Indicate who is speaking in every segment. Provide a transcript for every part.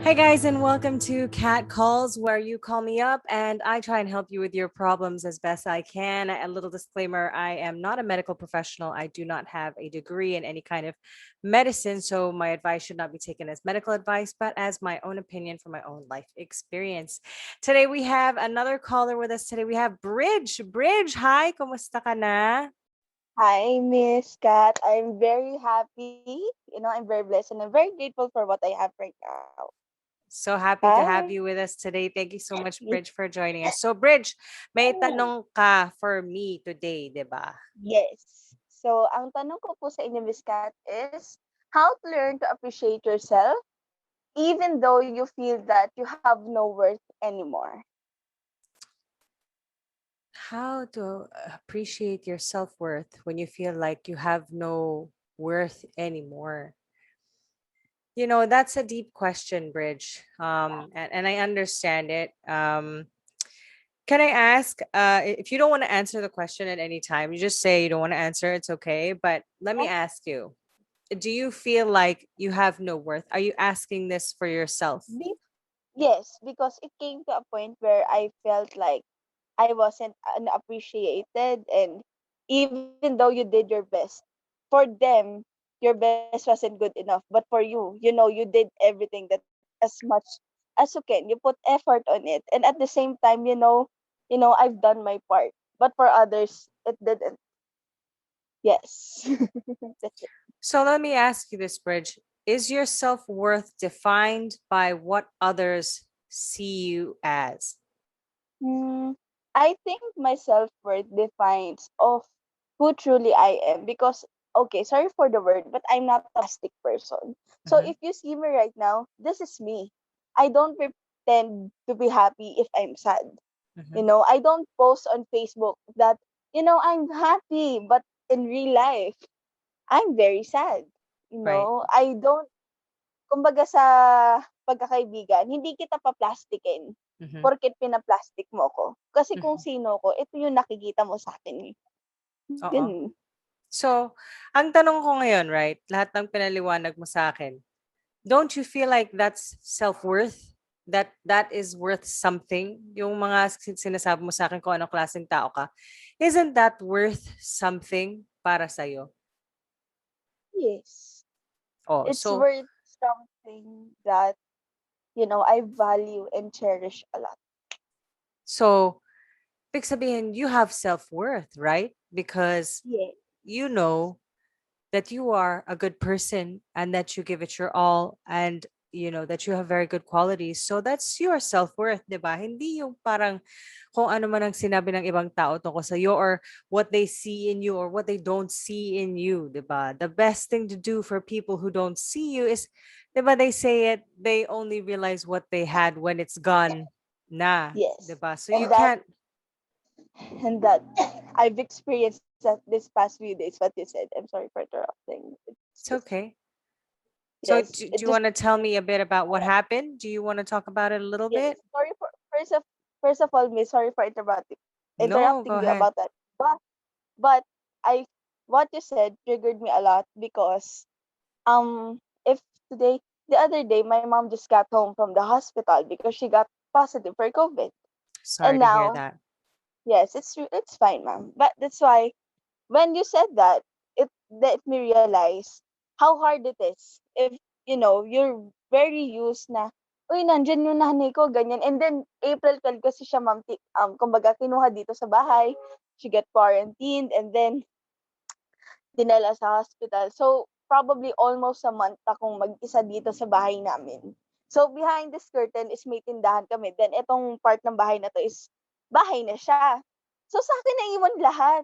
Speaker 1: Hi, guys, and welcome to Cat Calls, where you call me up and I try and help you with your problems as best I can. A little disclaimer: I am not a medical professional. I do not have a degree in any kind of medicine, so my advice should not be taken as medical advice, but as my own opinion from my own life experience. Today, we have another caller with us. Today, we have Bridge. Bridge, hi, kumusta ka na?
Speaker 2: Hi, Miss Kat. I'm very happy. I'm very blessed and I'm very grateful for what I have right now.
Speaker 1: So happy to
Speaker 2: Hi.
Speaker 1: have you with us today. Thank you so much, Bridge, for joining us. So, Bridge, may tanong ka for me today, di ba?
Speaker 2: Yes. So, ang tanong ko po sa inyo, Miss Kat, is how to learn to appreciate yourself even though you feel that you have no worth anymore.
Speaker 1: How to appreciate your self-worth when you feel like you have no worth anymore? That's a deep question, Bridge. And I understand it. Can I ask, if you don't want to answer the question at any time, you just say you don't want to answer, it's okay. But let me
Speaker 2: Yes.
Speaker 1: ask you, do you feel like you have no worth? Are you asking this for yourself?
Speaker 2: Yes, because it came to a point where I felt like I wasn't unappreciated, and even though you did your best, for them, your best wasn't good enough. But for you you did everything that as much as you can. You put effort on it, and at the same time, I've done my part. But for others, it didn't. Yes, that's it.
Speaker 1: So let me ask you this, Bridge. Is your self worth defined by what others see you as?
Speaker 2: Hmm, I think my self worth defines of who truly I am because okay, sorry for the word, but I'm not a plastic person. So
Speaker 1: Mm-hmm,
Speaker 2: if you see me right now, this is me. I don't pretend to be happy if I'm sad.
Speaker 1: mm-hmm,
Speaker 2: I don't post on Facebook that I'm happy, but in real life, I'm very sad.
Speaker 1: right.
Speaker 2: I don't kumbaga sa pagkakaibigan, hindi kita paplastikin
Speaker 1: Mm-hmm,
Speaker 2: porket pinaplastic mo ko. Kasi kung
Speaker 1: mm-hmm.
Speaker 2: sino ko, ito yung nakikita mo sa'kin, eh.
Speaker 1: Oo.
Speaker 2: Gano'n.
Speaker 1: So, ang tanong ko ngayon, right? Lahat ng pinaliwanag mo sa akin, don't you feel like that's self-worth? That is worth something? Yung mga sinasabi mo sa akin kung anong klaseng tao ka, isn't that worth something para sa'yo?
Speaker 2: Yes.
Speaker 1: Oh,
Speaker 2: It's
Speaker 1: so
Speaker 2: worth something that, I value and cherish a lot.
Speaker 1: so big sabihin, you have self-worth, right? Because
Speaker 2: Yeah.
Speaker 1: you know that you are a good person and that you give it your all, and that you have very good qualities. So that's your self-worth, 'di ba? Hindi yung parang kung ano man ang sinabi ng ibang tao tungkol sa iyo, or what they see in you or what they don't see in you, 'di ba? The best thing to do for people who don't see you is, 'di ba, they say it, they only realize what they had when it's gone na, 'di
Speaker 2: Yes.
Speaker 1: ba? So you
Speaker 2: And that
Speaker 1: can't.
Speaker 2: and that I've experienced that this past few days, what you said. I'm sorry for interrupting. It's
Speaker 1: It's
Speaker 2: just
Speaker 1: okay. So
Speaker 2: yes,
Speaker 1: do
Speaker 2: it
Speaker 1: you
Speaker 2: just
Speaker 1: want to tell me a bit about what happened? Do you want to talk about it a little
Speaker 2: yes.
Speaker 1: bit?
Speaker 2: Sorry for first of all, Miss, sorry for
Speaker 1: No,
Speaker 2: interrupting
Speaker 1: go
Speaker 2: you
Speaker 1: ahead.
Speaker 2: about that. But I what you said triggered me a lot because if today the other day my mom just got home from the hospital because she got positive for COVID.
Speaker 1: Sorry
Speaker 2: And
Speaker 1: to hear
Speaker 2: now,
Speaker 1: that.
Speaker 2: yes, it's fine, ma'am. But that's why when you said that, it let me realize how hard it is if you're very used na uy, nandyan yung nanay ko, ganyan. And then, April 12 kasi siya, ma'am, kumbaga, kinuha dito sa bahay. She got quarantined and then dinala sa hospital. So, probably almost a month akong mag-isa dito sa bahay namin. So, behind this curtain is may tindahan kami. Then, itong part ng bahay na to is bahay na siya. So, sa akin naiwan lahat.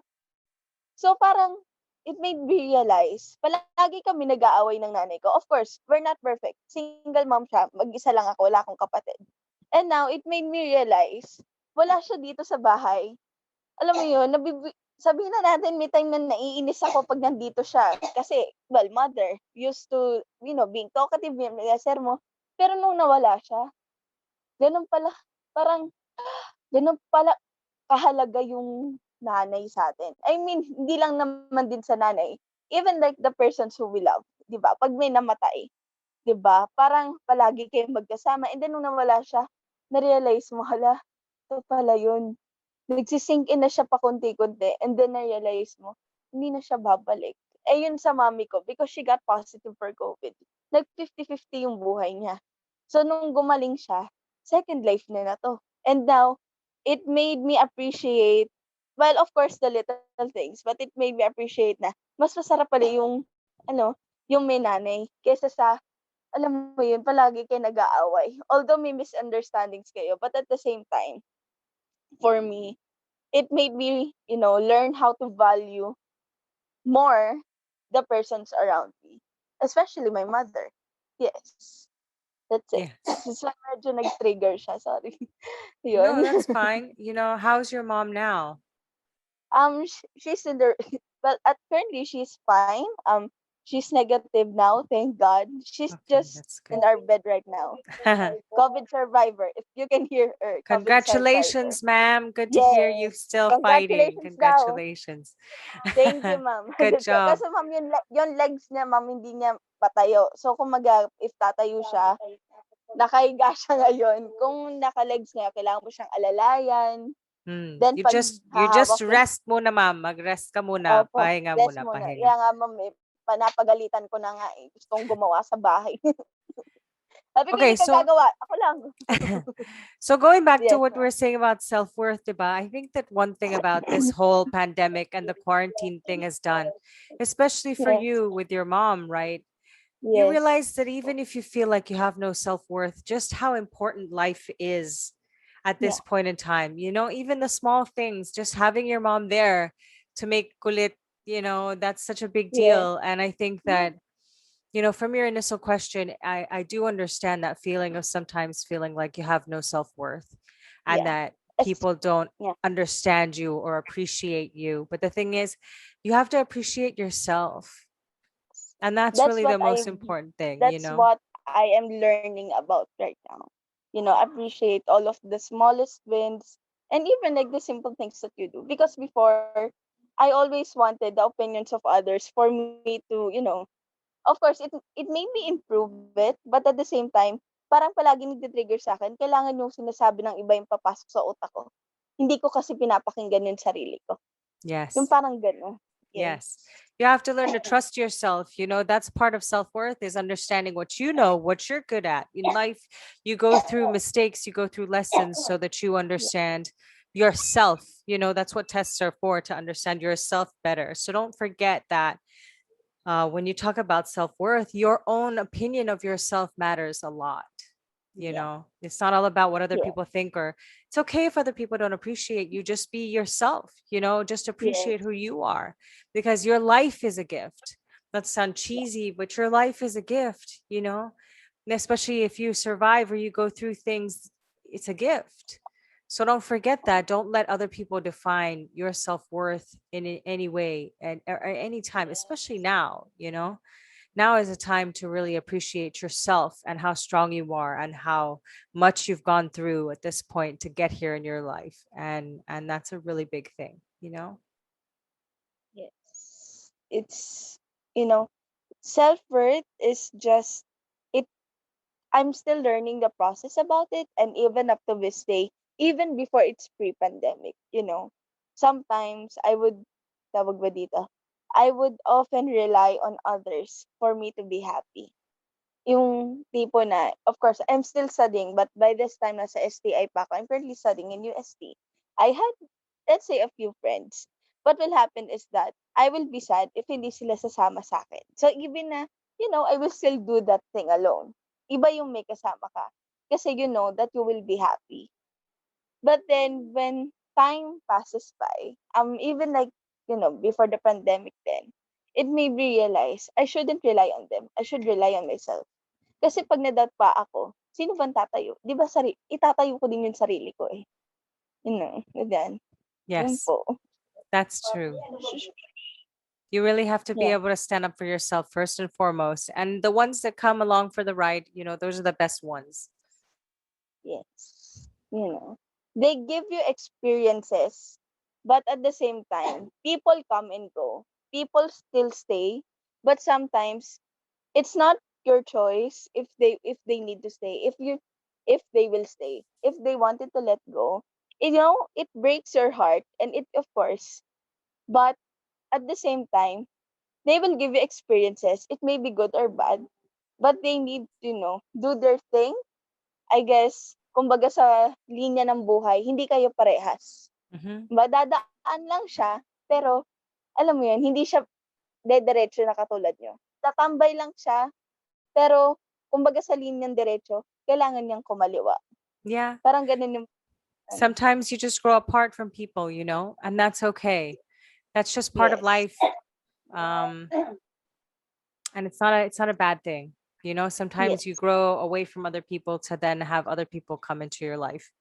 Speaker 2: So, parang it made me realize, palagi kami nag-aaway ng nanay ko. Of course, we're not perfect. Single mom siya. Mag-isa lang ako. Wala akong kapatid. And now, it made me realize, wala siya dito sa bahay. Alam mo yun, sabihin na natin may time na naiinis ako pag nandito siya. Kasi, well, mother, used to, being talkative, may mo. Pero nung nawala siya, ganun pala, parang, ganun pala kahalaga yung nanay sa atin. I mean, hindi lang naman din sa nanay. Even like the persons who we love, di ba? Pag may namatay. 'di ba? Parang palagi kayong magkasama and then nung nawala siya, na-realize mo, hala, ito pala yun. Nagsi-sink in na siya pakonti-konti and then na-realize mo, hindi na siya babalik. Eh, yun sa mommy ko because she got positive for COVID, nag 50-50 yung buhay niya. So nung gumaling siya, second life niya na 'to. And now, it made me appreciate, well, of course, the little things, but it made me appreciate na mas masarap pala yung ano, yung may nanay kaysa sa alam mo yun, palagi kayo nag-aaway. Although may misunderstandings kayo, but at the same time, for me, it made me, learn how to value more the persons around me, especially my mother. Yes, that's it.
Speaker 1: Yes.
Speaker 2: So medyo nag-trigger siya, sorry.
Speaker 1: No,
Speaker 2: Yun.
Speaker 1: that's fine. How's your mom now?
Speaker 2: She's in the well, at currently she's fine. She's negative now, thank God. She's
Speaker 1: Okay,
Speaker 2: just
Speaker 1: that's
Speaker 2: in
Speaker 1: good.
Speaker 2: our bed right now. COVID survivor. If you can hear her, COVID survivor.
Speaker 1: Congratulations, ma'am. Good to hear you
Speaker 2: Yes.
Speaker 1: still fighting.
Speaker 2: Congratulations daw.
Speaker 1: Congratulations.
Speaker 2: Thank you, ma'am.
Speaker 1: Good
Speaker 2: That's it.
Speaker 1: job.
Speaker 2: Kasi ma'am, yung legs niya, ma'am, hindi niya patayo. So, kumaga, if tatayo siya, nakahiga siya ngayon. Kung naka-legs niya, kailangan mo siyang alalayan. Then, pag
Speaker 1: You just
Speaker 2: hahawak ko,
Speaker 1: rest muna, ma'am. Mag-rest ka muna.
Speaker 2: opo,
Speaker 1: Pahinga
Speaker 2: rest
Speaker 1: muna,
Speaker 2: muna.
Speaker 1: pahinga.
Speaker 2: Kaya nga, ma'am, panapagalitan ko na nga eh. Gustong gumawa sa bahay. Sabi ko,
Speaker 1: Okay,
Speaker 2: hindi ka
Speaker 1: so
Speaker 2: gagawa. Ako lang.
Speaker 1: so going back to
Speaker 2: Yes,
Speaker 1: what we're
Speaker 2: ma'am.
Speaker 1: saying about self-worth, diba? I think that one thing about this whole pandemic and the quarantine thing has done, especially for
Speaker 2: Yes.
Speaker 1: you with your mom, right? You
Speaker 2: Yes.
Speaker 1: realize that even if you feel like you have no self-worth, just how important life is at
Speaker 2: Yeah.
Speaker 1: this point in time. Even the small things, just having your mom there to make kulit, that's such a big
Speaker 2: Yes.
Speaker 1: deal. And I think that, from your initial question, I do understand that feeling of sometimes feeling like you have no self-worth and
Speaker 2: Yeah.
Speaker 1: that
Speaker 2: As,
Speaker 1: people don't
Speaker 2: yeah.
Speaker 1: understand you or appreciate you. But the thing is, you have to appreciate yourself. And that's
Speaker 2: That's
Speaker 1: really
Speaker 2: what
Speaker 1: the most important thing,
Speaker 2: that's what I am learning about right now. Appreciate all of the smallest wins and even like the simple things that you do. Because before, I always wanted the opinions of others for me to, of course, it made me improve it, but at the same time, parang palagi nagti-trigger sa akin, kailangan yung sinasabi ng iba yung papasok sa utak ko. Hindi ko kasi pinapakinggan yung sarili ko. Yung
Speaker 1: yes.
Speaker 2: parang gano'n.
Speaker 1: Yes.
Speaker 2: Yes.
Speaker 1: You have to learn to trust yourself. That's part of self-worth is understanding what you know, what you're good at. In life, you go through mistakes, you go through lessons so that you
Speaker 2: Yeah.
Speaker 1: understand yourself. That's what tests are for, to understand yourself better. So don't forget that when you talk about self-worth, your own opinion of yourself matters a lot.
Speaker 2: Yeah.
Speaker 1: It's not all about what other
Speaker 2: Yeah.
Speaker 1: people think, or it's okay if other people don't appreciate you. Just be yourself, just appreciate
Speaker 2: Yes.
Speaker 1: who you are, because your life is a gift. That sounds cheesy, but your life is a gift, and especially if you survive or you go through things, it's a gift. So don't forget that. Don't let other people define your self-worth in any way and or any time, especially now, now is a time to really appreciate yourself and how strong you are and how much you've gone through at this point to get here in your life, and that's a really big thing.
Speaker 2: Yes. It's, you know, self-worth is just it I'm still learning the process about it and even up to this day, even before it's pre-pandemic. Sometimes tawag ba dito? I would often rely on others for me to be happy. Yung tipo na, of course, I'm still studying, but by this time, nasa STI pa ako. I'm currently studying in UST. I had, let's say, a few friends. What will happen is that I will be sad if hindi sila sasama sa akin. So, even na, I will still do that thing alone. Iba yung may kasama ka. Kasi you know that you will be happy. But then, when time passes by, even like, before the pandemic then, it made me realize I shouldn't rely on them. I should rely on myself. Kasi 'pag na-doubt pa ako, sino bang tatayo? 'Di ba itatayo ko din yung sarili ko, eh. Ganyan. Yun
Speaker 1: Yes,
Speaker 2: po.
Speaker 1: that's true. You really have to be
Speaker 2: Yeah,
Speaker 1: able to stand up for yourself first and foremost, and the ones that come along for the ride, those are the best ones.
Speaker 2: yes. They give you experiences, but at the same time, people come and go. People still stay, but sometimes it's not your choice if they need to stay, if they will stay, if they wanted to let go. It breaks your heart, and it, of course, but at the same time, they will give you experiences. It may be good or bad, but they need to, do their thing. I guess, kumbaga sa linya ng buhay, hindi kayo parehas.
Speaker 1: Hmm.
Speaker 2: Madadaan lang siya, pero alam mo yun, hindi siya dediretso na katulad nyo. Tatambay lang siya, pero kumbaga sa linyang diretso, kailangan niyang kumaliwa.
Speaker 1: Yeah.
Speaker 2: Parang ganun yung ano.
Speaker 1: Sometimes you just grow apart from people, and that's okay. That's just part of
Speaker 2: Yes.
Speaker 1: life. Um, and it's not a bad thing. Sometimes you
Speaker 2: Yes.
Speaker 1: grow away from other people to then have other people come into your life.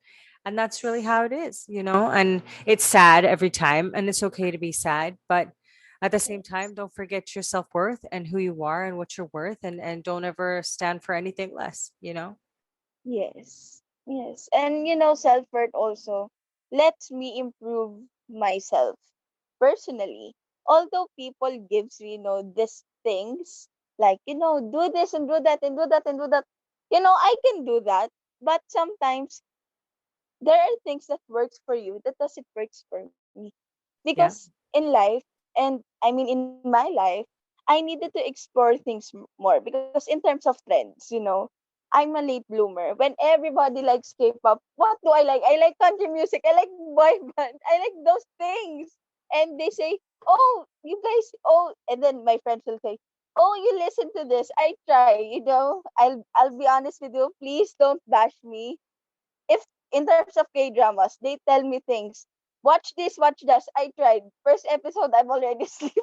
Speaker 1: And that's really how it is. And it's sad every time, and it's okay to be sad, but at the same
Speaker 2: Yes.
Speaker 1: time, don't forget your self-worth and who you are and what you're worth, and don't ever stand for anything less.
Speaker 2: Yes. Yes. And self-worth also lets me improve myself personally. Although people gives me, these things like, do this and do that and do that and do that. I can do that, but sometimes there are things that works for you that doesn't works for me. Because
Speaker 1: Yeah.
Speaker 2: in life, and I mean in my life, I needed to explore things more, because in terms of trends, I'm a late bloomer. When everybody likes K-pop, what do I like? I like country music. I like boy band. I like those things. And they say, "Oh, you guys, oh," and then my friends will say, "Oh, you listen to this." I try, I'll be honest with you. Please don't bash me. If in terms of K-dramas, they tell me things. Watch this. I tried. First episode, I'm already asleep.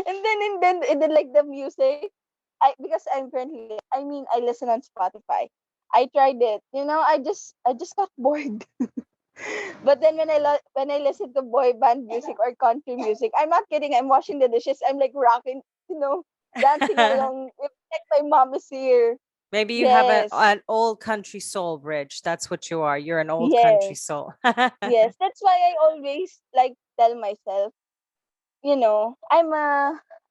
Speaker 2: And then like the music, because I'm currently, I listen on Spotify. I tried it. I just got bored. But then when I listen to boy band music or country music, I'm not kidding. I'm washing the dishes. I'm like rocking, dancing along. It's like my mom is here.
Speaker 1: Maybe you have an,
Speaker 2: Yes.
Speaker 1: an old country soul, Bridge. That's what you are. You're an old country
Speaker 2: Yes.
Speaker 1: soul.
Speaker 2: Yes, that's why I always like tell myself,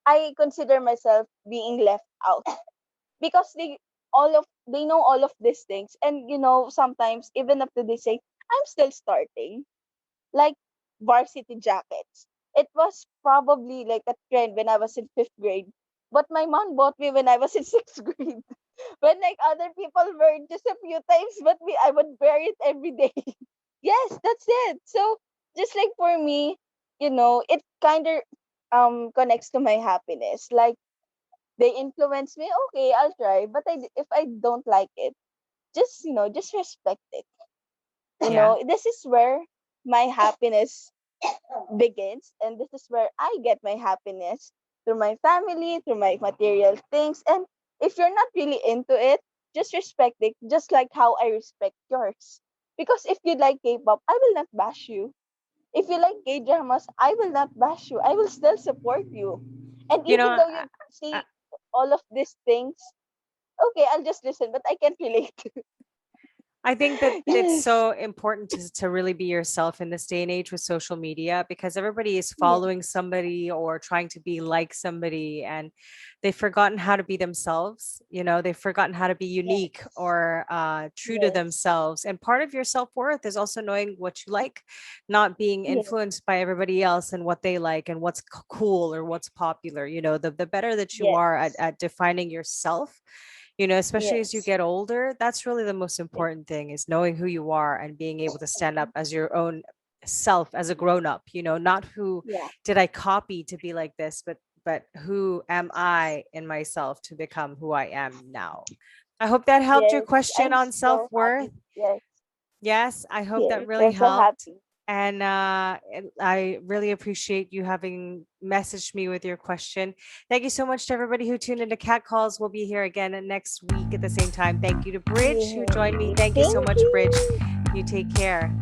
Speaker 2: I consider myself being left out, because they know all of these things, and sometimes even up to this day I'm still starting, like varsity jackets. It was probably like a trend when I was in 5th grade, but my mom bought me when I was in 6th grade. When like other people wear it just a few times, but me, I would wear it every day. Yes, that's it. So just like for me, it kind of connects to my happiness. Like they influence me. Okay, I'll try. But if I don't like it, just respect it.
Speaker 1: Yeah.
Speaker 2: This is where my happiness begins, and this is where I get my happiness, through my family, through my material things. And if you're not really into it, just respect it, just like how I respect yours. Because if you like K-pop, I will not bash you. If you like K-dramas, I will not bash you. I will still support you. And
Speaker 1: You know,
Speaker 2: even though
Speaker 1: I,
Speaker 2: you
Speaker 1: I,
Speaker 2: see all of these things, okay, I'll just listen, but I can't relate.
Speaker 1: I think that it's
Speaker 2: Yes.
Speaker 1: so important to really be yourself in this day and age with social media, because everybody is following
Speaker 2: Yes.
Speaker 1: somebody or trying to be like somebody, and they've forgotten how to be themselves. They've forgotten how to be unique
Speaker 2: Yes.
Speaker 1: or true to
Speaker 2: Yes.
Speaker 1: themselves. And part of your self worth is also knowing what you like, not being
Speaker 2: Yes.
Speaker 1: influenced by everybody else and what they like and what's cool or what's popular. The better that you are at,
Speaker 2: Yes.
Speaker 1: at defining yourself, especially as you
Speaker 2: Yes.
Speaker 1: get older, that's really the most
Speaker 2: Yes.
Speaker 1: important thing, is knowing who you are and being able to stand up as your own self as a grown up, not who
Speaker 2: Yeah.
Speaker 1: did I copy to be like this, but who am I in myself to become who I am now. I hope that helped your
Speaker 2: Yes.
Speaker 1: question
Speaker 2: I'm
Speaker 1: on
Speaker 2: so
Speaker 1: self-worth.
Speaker 2: happy. Yes.
Speaker 1: Yes, I hope that
Speaker 2: Yes.
Speaker 1: really
Speaker 2: I'm so
Speaker 1: helped.
Speaker 2: happy.
Speaker 1: And I really appreciate you having messaged me with your question. Thank you so much to everybody who tuned into Cat Calls. We'll be here again next week at the same time. Thank you to Bridge who joined me.
Speaker 2: Yes.
Speaker 1: Thank you so
Speaker 2: Thank
Speaker 1: much, Bridge.
Speaker 2: you.
Speaker 1: You take care.